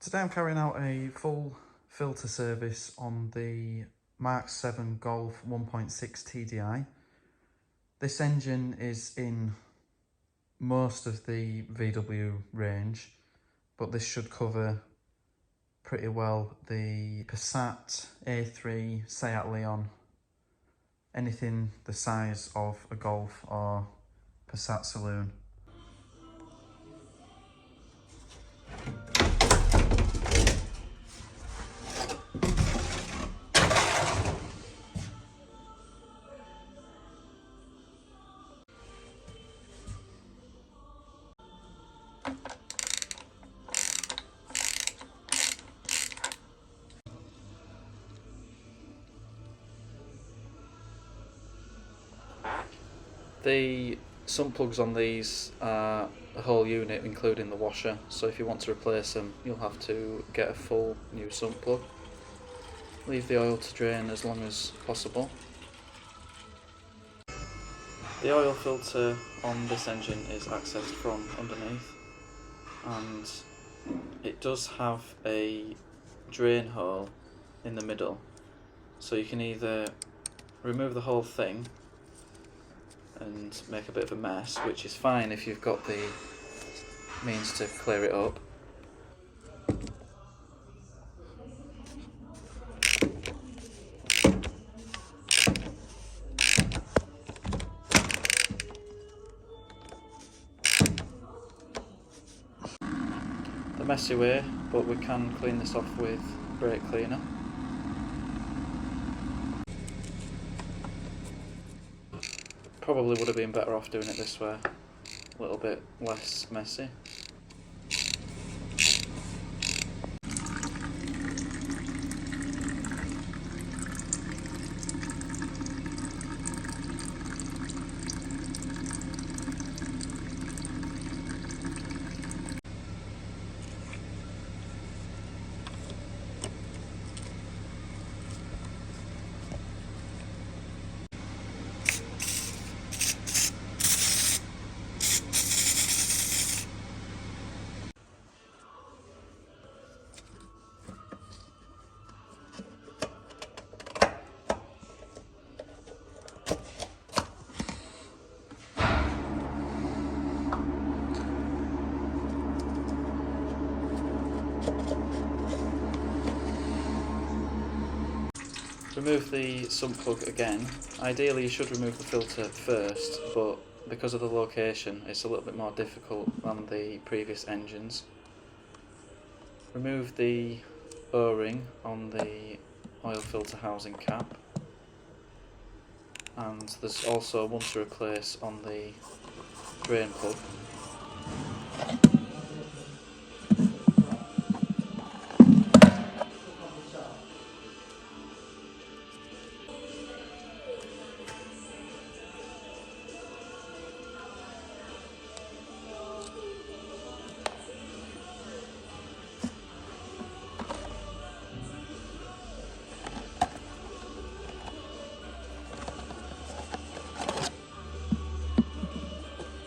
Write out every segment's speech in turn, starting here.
Today I'm carrying out a full filter service on the MK7 Golf 1.6 TDI. This engine is in most of the VW range, but this should cover pretty well the Passat, A3, Seat Leon, anything the size of a Golf or Passat saloon. The sump plugs on these are a whole unit including the washer, so if you want to replace them you'll have to get a full new sump plug. Leave the oil to drain as long as possible. The oil filter on this engine is accessed from underneath, and it does have a drain hole in the middle, so you can either remove the whole thing and make a bit of a mess, which is fine if you've got the means to clear it up. The messy way, but we can clean this off with brake cleaner. Probably would have been better off doing it this way, a little bit less messy. Remove the sump plug again. Ideally you should remove the filter first, but because of the location it's a little bit more difficult than the previous engines. Remove the O-ring on the oil filter housing cap, and there's also one to replace on the drain plug.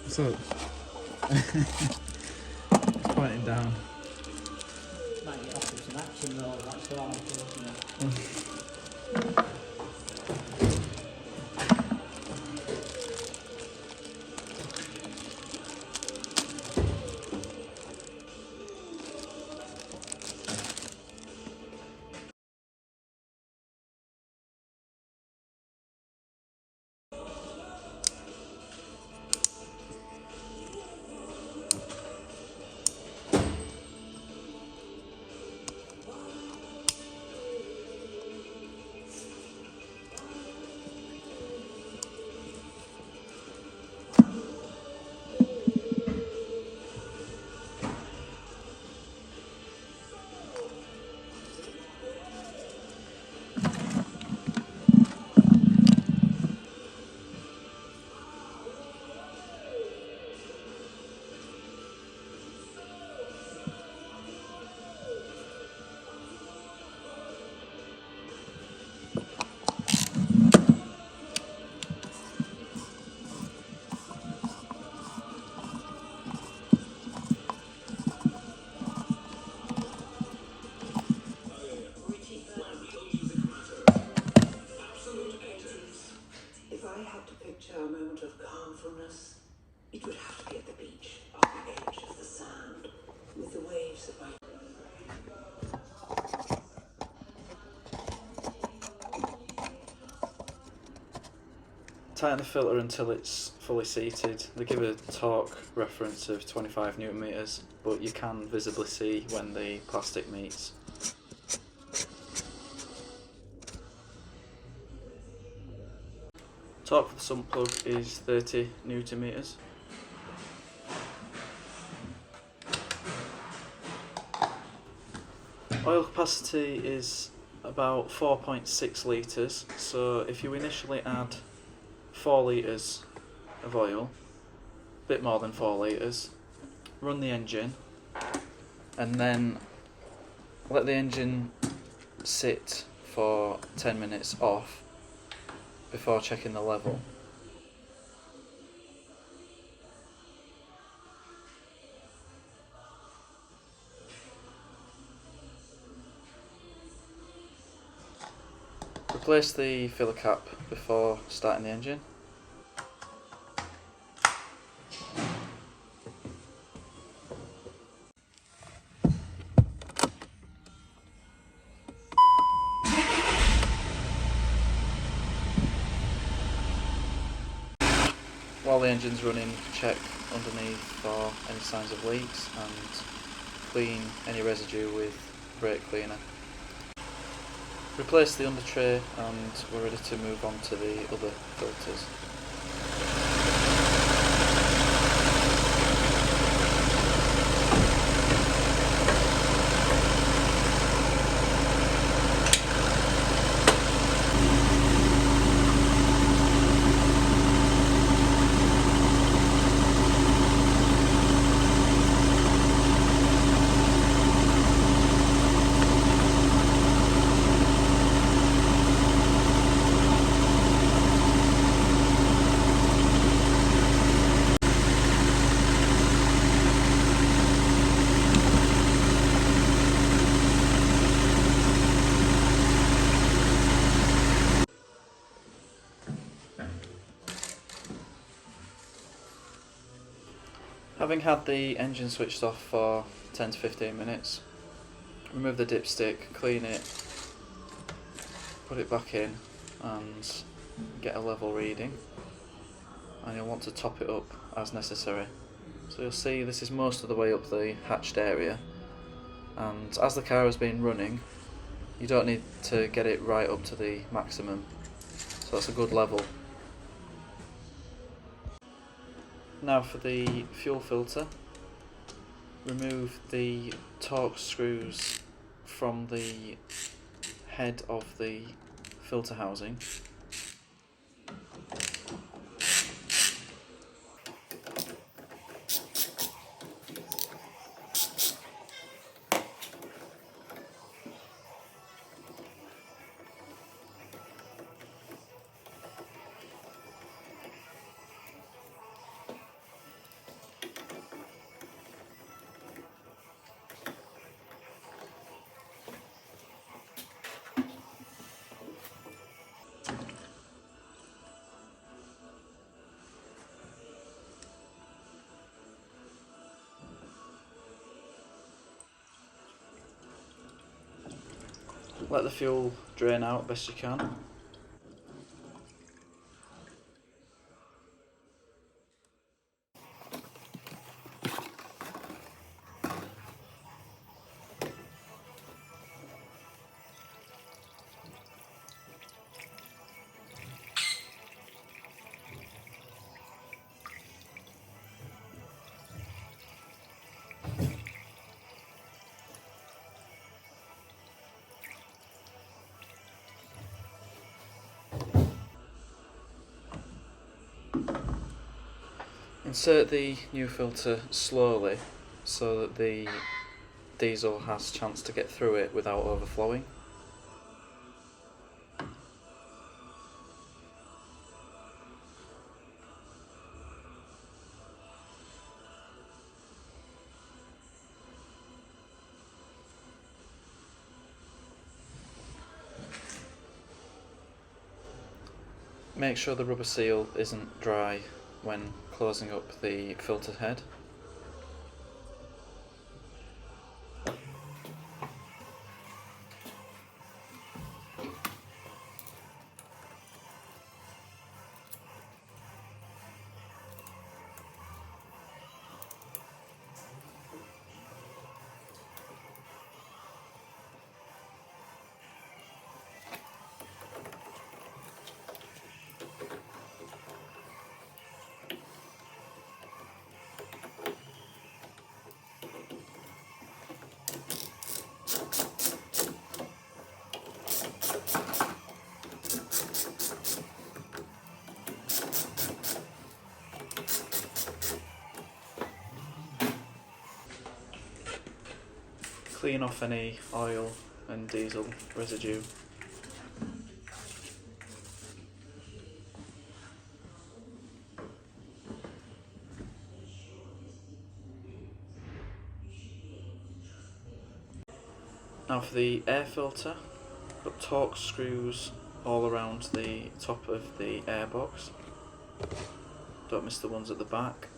So, it's pointing down. Might get off with some action though, that's all I'm talking about. Tighten the filter until it's fully seated. They give a torque reference of 25 Newton meters, but you can visibly see when the plastic meets. Torque for the sump plug is 30 Newton meters. Oil capacity is about 4.6 litres, so if you initially add 4 litres of oil, a bit more than 4 litres, run the engine and then let the engine sit for 10 minutes off before checking the level. Replace the filler cap before starting the engine. While the engine's running, check underneath for any signs of leaks and clean any residue with brake cleaner. Replace the under tray and we're ready to move on to the other filters. Having had the engine switched off for 10 to 15 minutes, remove the dipstick, clean it, put it back in and get a level reading, and you'll want to top it up as necessary. So you'll see this is most of the way up the hatched area, and as the car has been running you don't need to get it right up to the maximum, so that's a good level. Now for the fuel filter, remove the torque screws from the head of the filter housing. Let the fuel drain out best you can. Insert the new filter slowly so that the diesel has a chance to get through it without overflowing. Make sure the rubber seal isn't dry when closing up the filter head. clean off any oil and diesel residue. Now for the air filter, got torque screws all around the top of the air box. Don't miss the ones at the back.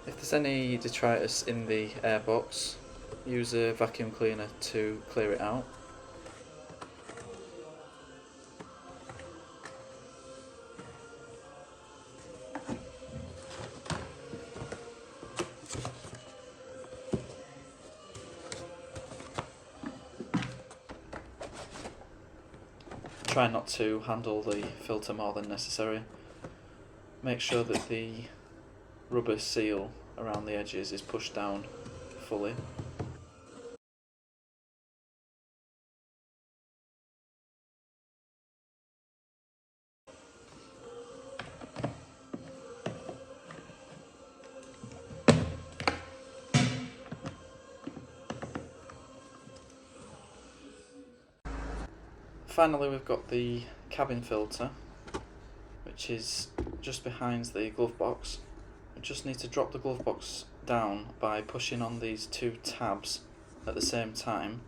If there's any detritus in the airbox, use a vacuum cleaner to clear it out. Try not to handle the filter more than necessary. Make sure that the rubber seal around the edges is pushed down fully. Finally, we've got the cabin filter, which is just behind the glove box. We just need to drop the glove box down by pushing on these two tabs at the same time.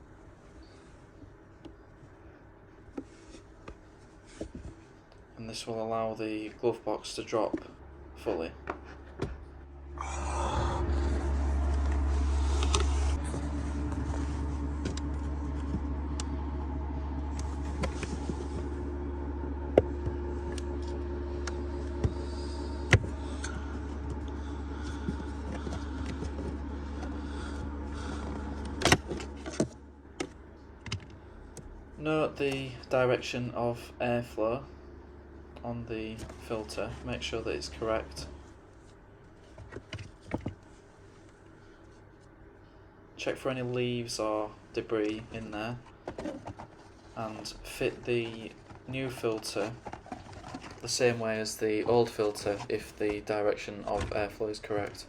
And this will allow the glove box to drop fully. Note the direction of airflow on the filter, make sure that it's correct. Check for any leaves or debris in there and fit the new filter the same way as the old filter if the direction of airflow is correct.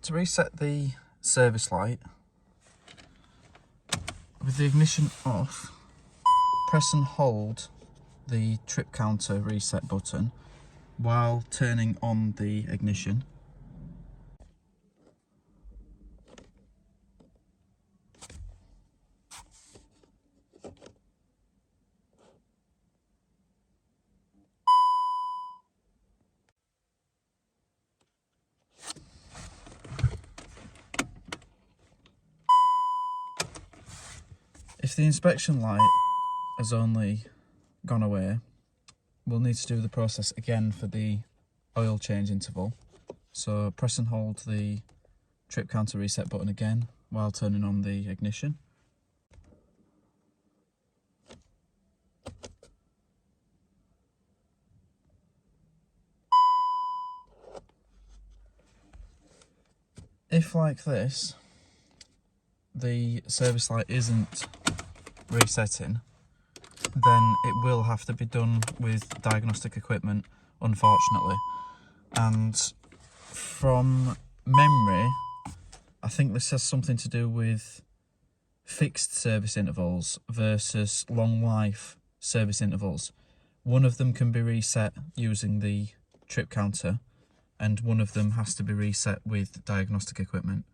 To reset the service light, with the ignition off, press and hold the trip counter reset button while turning on the ignition. If the inspection light has only gone away, we'll need to do the process again for the oil change interval. So press and hold the trip counter reset button again while turning on the ignition. if like this, the service light isn't resetting, then it will have to be done with diagnostic equipment, unfortunately. And from memory, I think this has something to do with fixed service intervals versus long life service intervals. One of them can be reset using the trip counter, and one of them has to be reset with diagnostic equipment.